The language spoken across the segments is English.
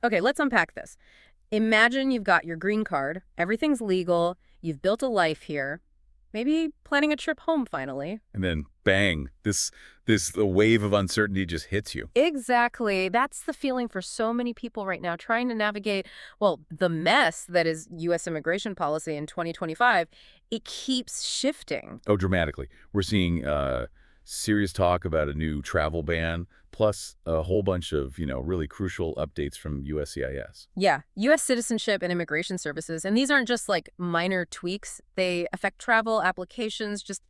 Okay, let's unpack this. Imagine you've got your green card, everything's legal, you've built a life here, maybe planning a trip home finally. And then bang, this the wave of uncertainty just hits you. Exactly. That's the feeling for so many people right now trying to navigate, well, the mess that is U.S. immigration policy in 2025. It keeps shifting. Oh, dramatically. We're seeing serious talk about a new travel ban, plus a whole bunch of, really crucial updates from USCIS. Yeah, U.S. citizenship and immigration services, and these aren't just like minor tweaks. They affect travel, applications, just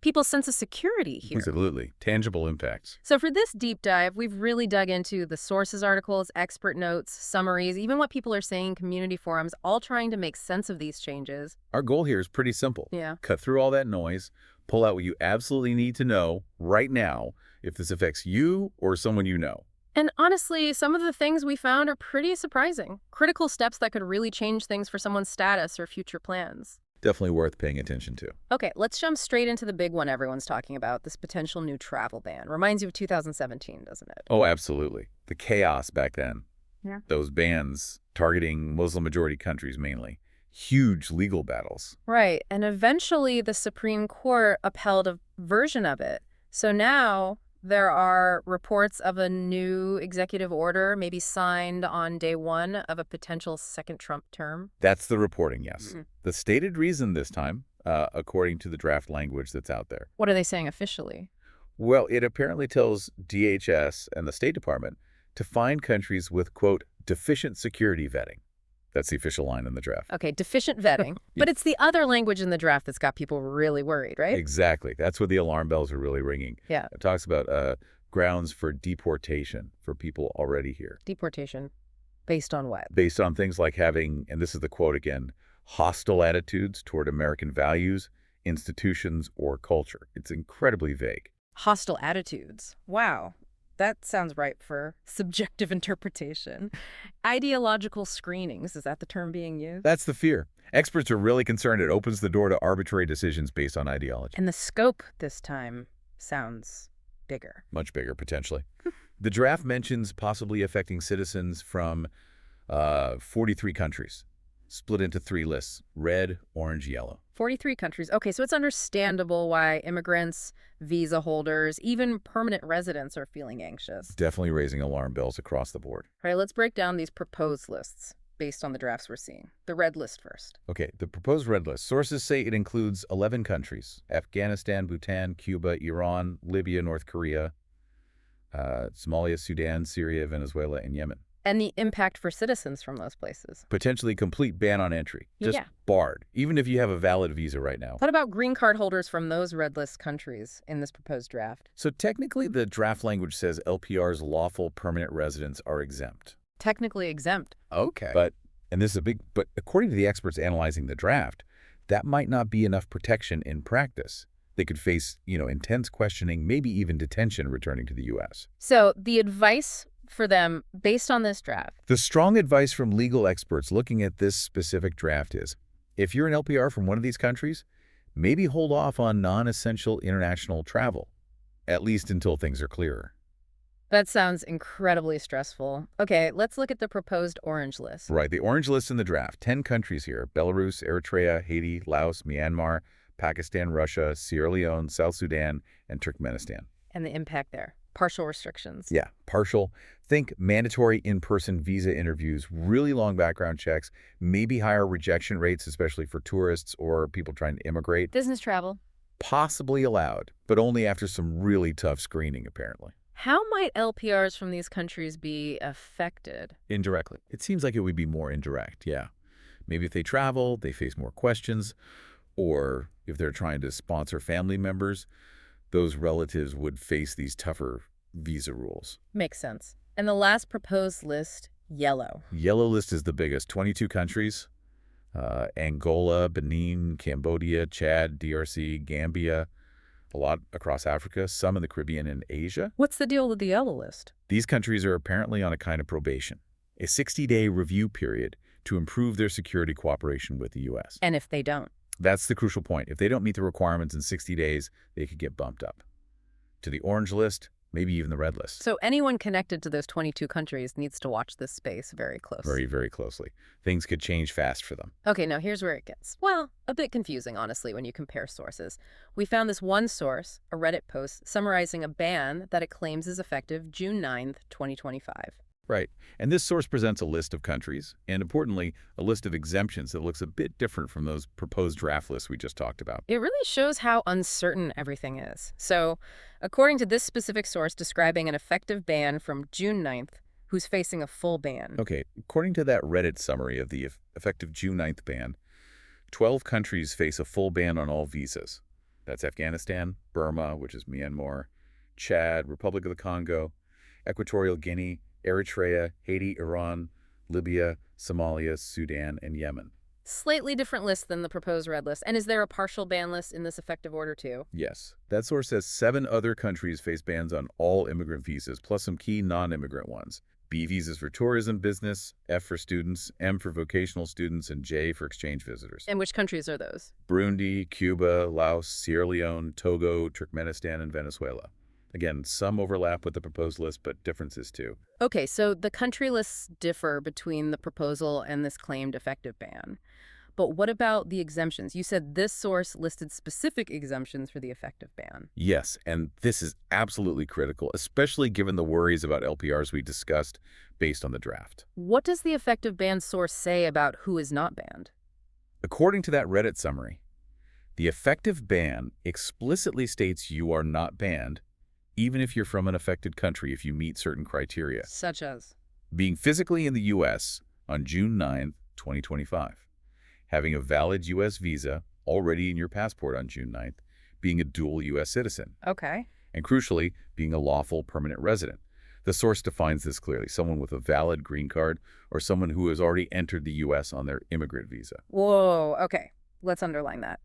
people's sense of security here. Absolutely. Tangible impacts. So for this deep dive, we've really dug into the sources articles, expert notes, summaries, even what people are saying in community forums, all trying to make sense of these changes. Our goal here is pretty simple. Yeah. Cut through all that noise, pull out what you absolutely need to know right now if this affects you or someone you know. And honestly, some of the things we found are pretty surprising. Critical steps that could really change things for someone's status or future plans. Definitely worth paying attention to. Okay, let's jump straight into the big one everyone's talking about, this potential new travel ban. Reminds you of 2017, doesn't it? Oh, absolutely. The chaos back then. Yeah. Those bans targeting Muslim-majority countries mainly. Huge legal battles. Right, and eventually the Supreme Court upheld a version of it. So now there are reports of a new executive order, maybe signed on day one of a potential second Trump term. That's the reporting, yes. Mhm. The stated reason this time, according to the draft language that's out there. What are they saying officially? Well, it apparently tells DHS and the State Department to find countries with, quote, deficient security vetting. That's the official line in the draft. Okay, deficient vetting. But it's the other language in the draft that's got people really worried, right? Exactly. That's where the alarm bells are really ringing. Yeah. It talks about grounds for deportation for people already here. Deportation. Based on what? Based on things like having, and this is the quote again, hostile attitudes toward American values, institutions, or culture. It's incredibly vague. Hostile attitudes. Wow. That sounds ripe for subjective interpretation. Ideological screenings, is that the term being used? That's the fear. Experts are really concerned it opens the door to arbitrary decisions based on ideology. And the scope this time sounds bigger. Much bigger, potentially. The draft mentions possibly affecting citizens from 43 countries, split into 3 lists: red, orange, yellow. 43 countries. Okay, so it's understandable why immigrants, visa holders, even permanent residents are feeling anxious. Definitely raising alarm bells across the board. All right, let's break down these proposed lists based on the drafts we're seeing. The red list first. Okay, the proposed red list. Sources say it includes 11 countries: Afghanistan, Bhutan, Cuba, Iran, Libya, North Korea, Somalia, Sudan, Syria, Venezuela, and Yemen. And the impact for citizens from those places. Potentially complete ban on entry. Just Yeah. barred, even if you have a valid visa right now. What about green card holders from those red list countries in this proposed draft? So technically, the draft language says LPRs, lawful permanent residents, are exempt. Technically exempt. Okay. But according to the experts analyzing the draft, that might not be enough protection in practice. They could face, intense questioning, maybe even detention returning to the U.S. So the advice for them based on this draft. The strong advice from legal experts looking at this specific draft is, if you're an LPR from one of these countries, maybe hold off on non-essential international travel, at least until things are clearer. That sounds incredibly stressful. Okay, let's look at the proposed orange list. Right, the orange list in the draft, 10 countries here: Belarus, Eritrea, Haiti, Laos, Myanmar, Pakistan, Russia, Sierra Leone, South Sudan, and Turkmenistan. And the impact there. Partial restrictions. Yeah, partial. Think mandatory in-person visa interviews, really long background checks, maybe higher rejection rates, especially for tourists or people trying to immigrate. Business travel. Possibly allowed, but only after some really tough screening, apparently. How might LPRs from these countries be affected? Indirectly. It seems like it would be more indirect, yeah. Maybe if they travel, they face more questions, or if they're trying to sponsor family members, those relatives would face these tougher visa rules. Makes sense. And the last proposed list, yellow. Yellow list is the biggest, 22 countries. Angola, Benin, Cambodia, Chad, DRC, Gambia, a lot across Africa, some in the Caribbean and Asia. What's the deal with the yellow list? These countries are apparently on a kind of probation, a 60-day review period to improve their security cooperation with the U.S. And if they don't? That's the crucial point. If they don't meet the requirements in 60 days, they could get bumped up to the orange list maybe even the red list. So anyone connected to those 22 countries needs to watch this space very close. Very, very closely. Things could change fast for them. Okay, now here's where it gets, well, a bit confusing, honestly, when you compare sources. We found this one source, a Reddit post, summarizing a ban that it claims is effective June 9th, 2025. Right. And this source presents a list of countries, and importantly, a list of exemptions that looks a bit different from those proposed draft lists we just talked about. It really shows how uncertain everything is. So, according to this specific source describing an effective ban from June 9th, who's facing a full ban. Okay, according to that Reddit summary of the effective June 9th ban, 12 countries face a full ban on all visas. That's Afghanistan, Burma, which is Myanmar, Chad, Republic of the Congo, Equatorial Guinea, Eritrea, Haiti, Iran, Libya, Somalia, Sudan, and Yemen. Slightly different list than the proposed red list. And is there a partial ban list in this effective order too? Yes. That source says 7 other countries face bans on all immigrant visas, plus some key non-immigrant ones. B visas for tourism business, F for students, M for vocational students, and J for exchange visitors. And which countries are those? Burundi, Cuba, Laos, Sierra Leone, Togo, Turkmenistan, and Venezuela. Again, some overlap with the proposed list, but differences too. Okay, so the country lists differ between the proposal and this claimed effective ban. But what about the exemptions? You said this source listed specific exemptions for the effective ban. Yes, and this is absolutely critical, especially given the worries about LPRs we discussed based on the draft. What does the effective ban source say about who is not banned? According to that Reddit summary, the effective ban explicitly states you are not banned, even if you're from an affected country if you meet certain criteria. Such as? Being physically in the U.S. on June 9, 2025. Having a valid U.S. visa already in your passport on June 9th, being a dual U.S. citizen, Okay. and crucially, being a lawful permanent resident. The source defines this clearly, someone with a valid green card or someone who has already entered the U.S. on their immigrant visa. Whoa, okay. Let's underline that.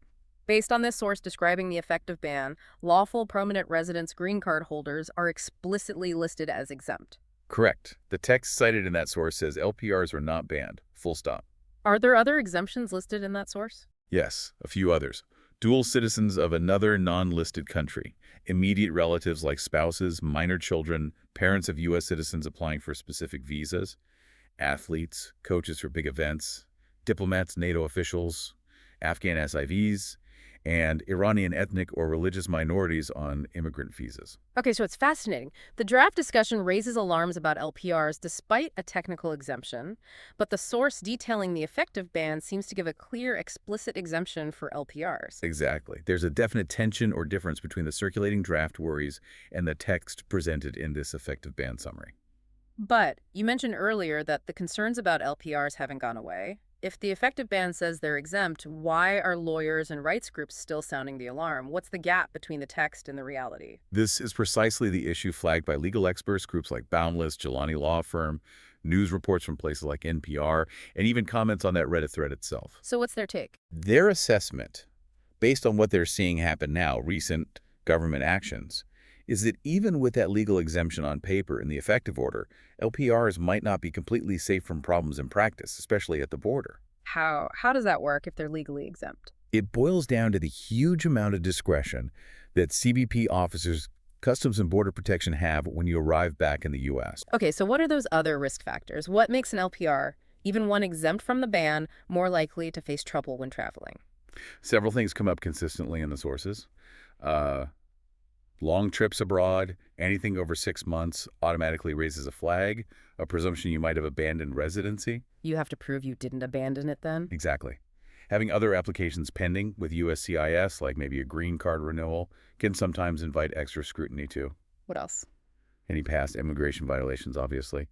Based on this source describing the effective ban, lawful permanent residents green card holders are explicitly listed as exempt. Correct. The text cited in that source says LPRs are not banned, full stop. Are there other exemptions listed in that source? Yes, a few others. Dual citizens of another non-listed country, immediate relatives like spouses, minor children, parents of U.S. citizens applying for specific visas, athletes, coaches for big events, diplomats, NATO officials, Afghan SIVs, and Iranian ethnic or religious minorities on immigrant visas. Okay, so it's fascinating. The draft discussion raises alarms about LPRs despite a technical exemption, but the source detailing the effective ban seems to give a clear, explicit exemption for LPRs. Exactly. There's a definite tension or difference between the circulating draft worries and the text presented in this effective ban summary. But you mentioned earlier that the concerns about LPRs haven't gone away. If the effective ban says they're exempt, why are lawyers and rights groups still sounding the alarm? What's the gap between the text and the reality? This is precisely the issue flagged by legal experts, groups like Boundless, Jelani Law Firm, news reports from places like NPR, and even comments on that Reddit thread itself. So what's their take? Their assessment, based on what they're seeing happen now, recent government actions, is that even with that legal exemption on paper in the effective order, LPRs might not be completely safe from problems in practice, especially at the border. How does that work if they're legally exempt? It boils down to the huge amount of discretion that CBP officers, Customs and Border Protection have when you arrive back in the U.S. Okay, so what are those other risk factors? What makes an LPR, even one exempt from the ban, more likely to face trouble when traveling? Several things come up consistently in the sources. Long trips abroad, anything over 6 months automatically raises a flag, a presumption you might have abandoned residency. You have to prove you didn't abandon it then? Exactly. Having other applications pending with USCIS, like maybe a green card renewal, can sometimes invite extra scrutiny too. What else? Any past immigration violations, obviously.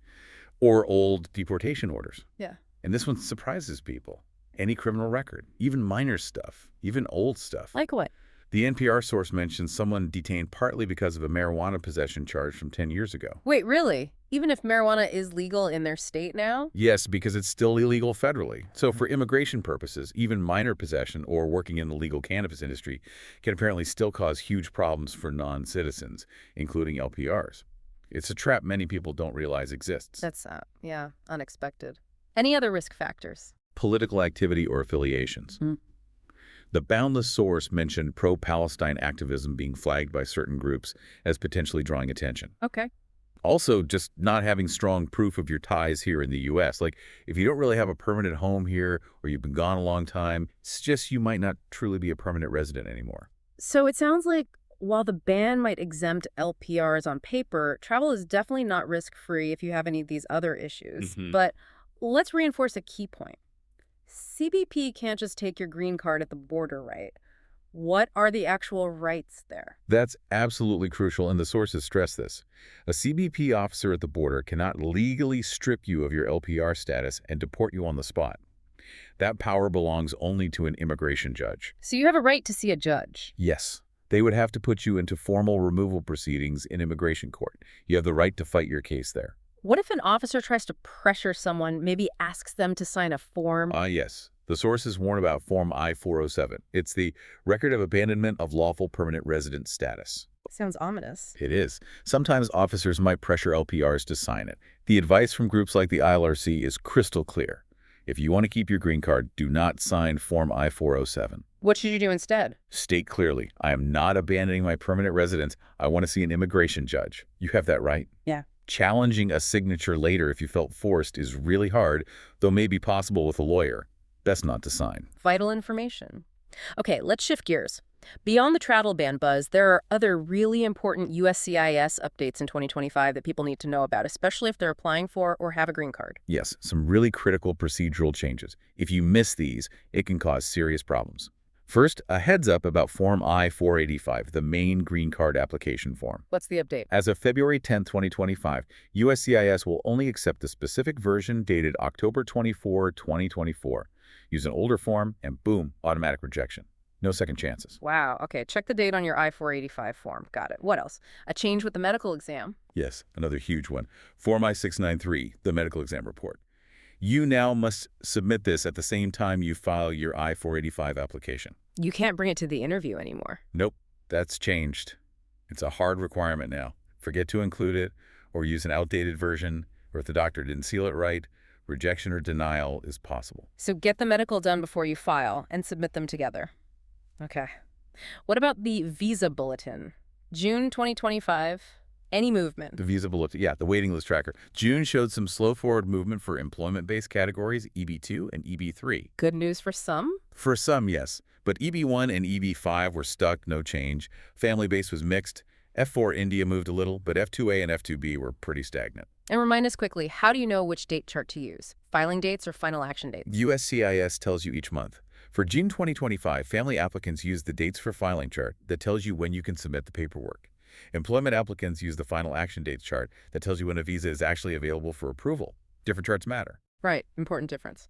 Or old deportation orders. Yeah. And this one surprises people. Any criminal record, even minor stuff, even old stuff. Like what? The NPR source mentions someone detained partly because of a marijuana possession charge from 10 years ago. Wait, really? Even if marijuana is legal in their state now? Yes, because it's still illegal federally. So for immigration purposes, even minor possession or working in the legal cannabis industry can apparently still cause huge problems for non-citizens, including LPRs. It's a trap many people don't realize exists. That's, yeah, unexpected. Any other risk factors? Political activity or affiliations. The boundless source mentioned pro-Palestine activism being flagged by certain groups as potentially drawing attention. Okay. Also, just not having strong proof of your ties here in the U.S. Like, if you don't really have a permanent home here or you've been gone a long time, it suggests you might not truly be a permanent resident anymore. So it sounds like while the ban might exempt LPRs on paper, travel is definitely not risk-free if you have any of these other issues. hmm But let's reinforce a key point. CBP can't just take your green card at the border, right? What are the actual rights there? That's absolutely crucial, and the sources stress this. A CBP officer at the border cannot legally strip you of your LPR status and deport you on the spot. That power belongs only to an immigration judge. So you have a right to see a judge. Yes, they would have to put you into formal removal proceedings in immigration court. You have the right to fight your case there. What if an officer tries to pressure someone, maybe asks them to sign a form? Yes. The sources warn about Form I-407. It's the Record of Abandonment of Lawful Permanent Resident Status. Sounds ominous. It is. Sometimes officers might pressure LPRs to sign it. The advice from groups like the ILRC is crystal clear. If you want to keep your green card, do not sign Form I-407. What should you do instead? State clearly, I am not abandoning my permanent residence. I want to see an immigration judge. You have that right. Yeah. Challenging a signature later if you felt forced is really hard, though may be possible with a lawyer. Best not to sign. Vital information. Okay, let's shift gears. Beyond the travel ban buzz, there are other really important USCIS updates in 2025 that people need to know about, especially if they're applying for or have a green card. Yes, some really critical procedural changes. If you miss these, it can cause serious problems. First, a heads up about Form I-485, the main green card application form. What's the update? As of February 10, 2025, USCIS will only accept the specific version dated October 24, 2024. Use an older form, and boom, automatic rejection. No second chances. Wow. Okay, check the date on your I-485 form. Got it. What else? A change with the medical exam. Yes, another huge one. Form I-693, the medical exam report. You now must submit this at the same time you file your I-485 application. You can't bring it to the interview anymore. Nope, that's changed. It's a hard requirement now. Forget to include it, or use an outdated version, or if the doctor didn't seal it right, rejection or denial is possible. So get the medical done before you file and submit them together. Okay. What about the visa bulletin? June 2025, any movement? The visa bulletin, yeah, the waiting list tracker. June showed some slow forward movement for employment-based categories, EB2 and EB3. Good news for some? For some, yes. But EB1 and EB5 were stuck, no change. Family base was mixed. F4 India moved a little, but F2A and F2B were pretty stagnant. And remind us quickly, how do you know which date chart to use? Filing dates or final action dates? USCIS tells you each month. For June 2025, family applicants use the dates for filing chart that tells you when you can submit the paperwork. Employment applicants use the final action dates chart that tells you when a visa is actually available for approval. Different charts matter. Right, important difference.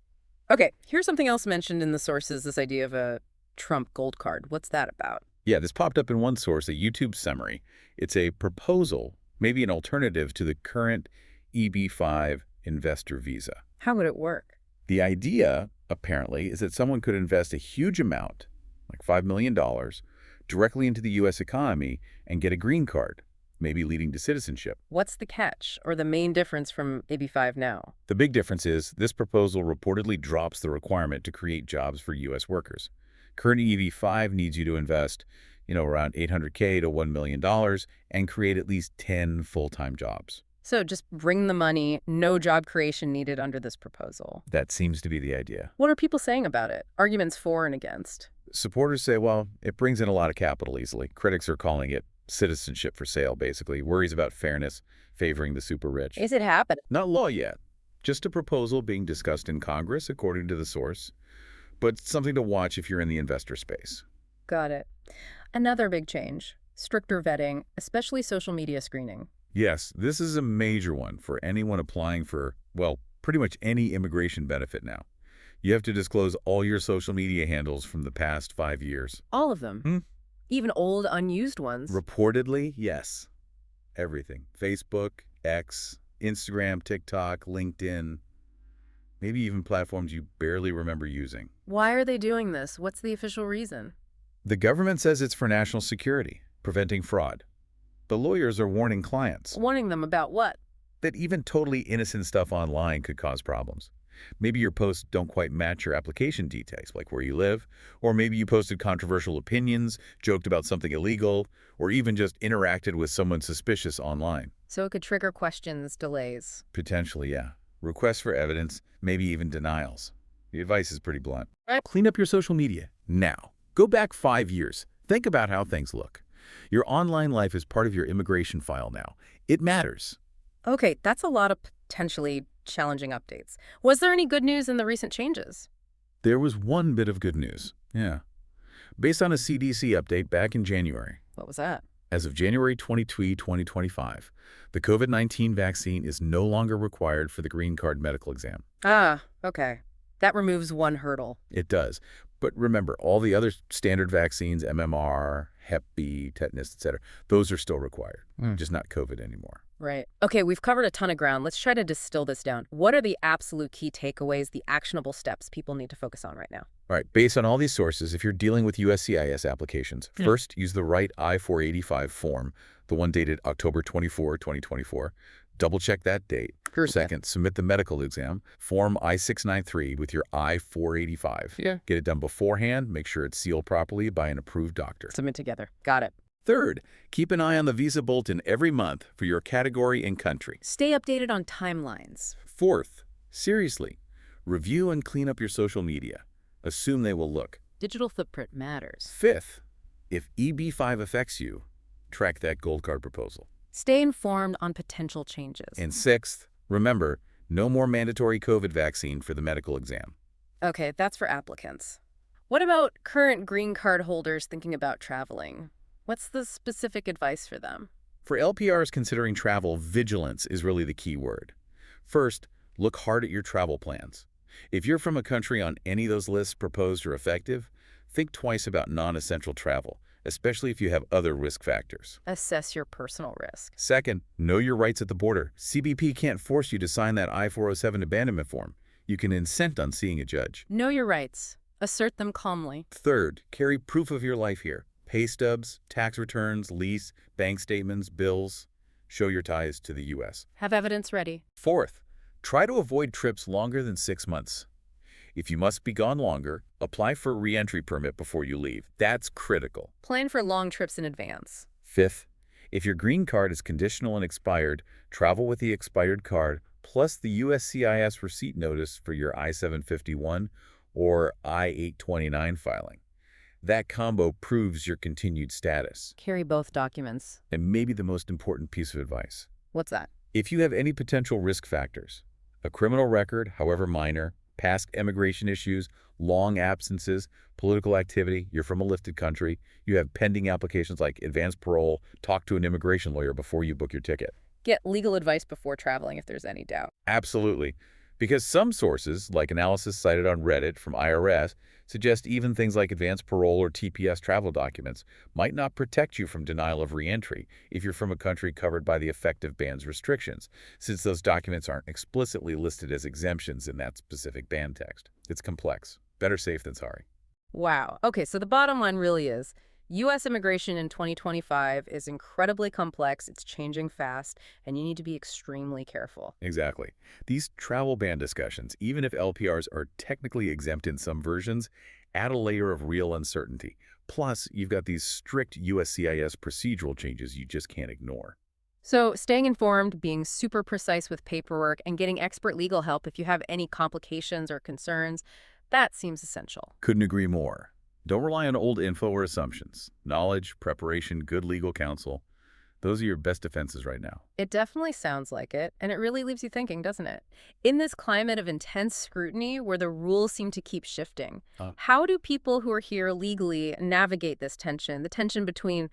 Okay, here's something else mentioned in the sources, this idea of a Trump gold card. What's that about? Yeah, this popped up in one source, a YouTube summary. It's a proposal, maybe an alternative to the current EB5 investor visa. How would it work? The idea, apparently, is that someone could invest a huge amount, like $5 million, directly into the U.S. economy and get a green card, maybe leading to citizenship. What's the catch, or the main difference from EB5 now? The big difference is this proposal reportedly drops the requirement to create jobs for U.S. workers. Current EB5 needs you to invest, around $800K to $1 million and create at least 10 full-time jobs. So just bring the money, no job creation needed under this proposal. That seems to be the idea. What are people saying about it? Arguments for and against. Supporters say, well, it brings in a lot of capital easily. Critics are calling it citizenship for sale, basically. Worries about fairness, favoring the super rich. Is it happening? Not law yet. Just a proposal being discussed in Congress, according to the source. But something to watch if you're in the investor space. Got it. Another big change, stricter vetting, especially social media screening. Yes, this is a major one for anyone applying for, well, pretty much any immigration benefit now. You have to disclose all your social media handles from the past 5 years. All of them? Even old, unused ones? Reportedly, yes. Everything. Facebook, X, Instagram, TikTok, LinkedIn, maybe even platforms you barely remember using. Why are they doing this? What's the official reason? The government says it's for national security, preventing fraud. The lawyers are warning clients. Warning them about what? That even totally innocent stuff online could cause problems. Maybe your posts don't quite match your application details, like where you live, or maybe you posted controversial opinions, joked about something illegal, or even just interacted with someone suspicious online. So it could trigger questions, delays. Potentially, yeah. Requests for evidence, maybe even denials. The advice is pretty blunt. Right. Clean up your social media now. Go back 5 years. Think about how things look. Your online life is part of your immigration file now. It matters. Okay, that's a lot of potentially challenging updates. Was there any good news in the recent changes? There was one bit of good news. Yeah. Based on a CDC update back in January, What was that? as of January 22, 2025, the COVID-19 vaccine is no longer required for the green card medical exam. Ah, okay. That removes one hurdle. It does. But remember, all the other standard vaccines, MMR, Hep B, tetanus, etc., those are still required, just not COVID anymore. Right. Okay, we've covered a ton of ground. Let's try to distill this down. What are the absolute key takeaways, the actionable steps people need to focus on right now? All right, based on all these sources, if you're dealing with USCIS applications, first, use the right I-485 form, the one dated October 24, 2024. Double-check that date. Second, submit the medical exam, Form I-693 with your I-485. Yeah. Get it done beforehand. Make sure it's sealed properly by an approved doctor. Submit together. Got it. Third, keep an eye on the visa bulletin every month for your category and country. Stay updated on timelines. Fourth, seriously, review and clean up your social media. Assume they will look. Digital footprint matters. Fifth, if EB-5 affects you, track that gold card proposal. Stay informed on potential changes. And sixth, remember, no more mandatory COVID vaccine for the medical exam. Okay, that's for applicants. What about current green card holders thinking about traveling? What's the specific advice for them? For LPRs considering travel, vigilance is really the key word. First, look hard at your travel plans. If you're from a country on any of those lists proposed or effective, think twice about non-essential travel, especially if you have other risk factors. Assess your personal risk. Second, know your rights at the border. CBP can't force you to sign that I-407 abandonment form. You can insist on seeing a judge. Know your rights. Assert them calmly. Third, carry proof of your life here. Pay stubs, tax returns, lease, bank statements, bills. Show your ties to the U.S. Have evidence ready. Fourth, try to avoid trips longer than 6 months. If you must be gone longer, apply for a re-entry permit before you leave. That's critical. Plan for long trips in advance. Fifth, if your green card is conditional and expired, travel with the expired card plus the USCIS receipt notice for your I-751 or I-829 filing. That combo proves your continued status. Carry both documents. And maybe the most important piece of advice. What's that? If you have any potential risk factors, a criminal record, however minor, past immigration issues, long absences, political activity, you're from a listed country, you have pending applications like advanced parole, talk to an immigration lawyer before you book your ticket. Get legal advice before traveling if there's any doubt. Absolutely. Because some sources, like analysis cited on Reddit from IRS, suggest even things like advanced parole or TPS travel documents might not protect you from denial of reentry if you're from a country covered by the effective ban's restrictions, since those documents aren't explicitly listed as exemptions in that specific ban text. It's complex. Better safe than sorry. Wow. Okay, so the bottom line really is U.S. immigration in 2025 is incredibly complex, it's changing fast, and you need to be extremely careful. Exactly. These travel ban discussions, even if LPRs are technically exempt in some versions, add a layer of real uncertainty. Plus, you've got these strict USCIS procedural changes you just can't ignore. So staying informed, being super precise with paperwork, and getting expert legal help if you have any complications or concerns, that seems essential. Couldn't agree more. Don't rely on old info or assumptions. Knowledge, preparation, good legal counsel, those are your best defenses right now. It definitely sounds like it, and it really leaves you thinking, doesn't it? In this climate of intense scrutiny where the rules seem to keep shifting, how do people who are here legally navigate this tension, the tension between,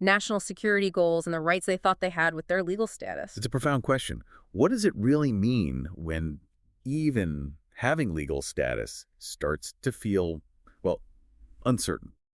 national security goals and the rights they thought they had with their legal status? It's a profound question. What does it really mean when even having legal status starts to feel, well, uncertain?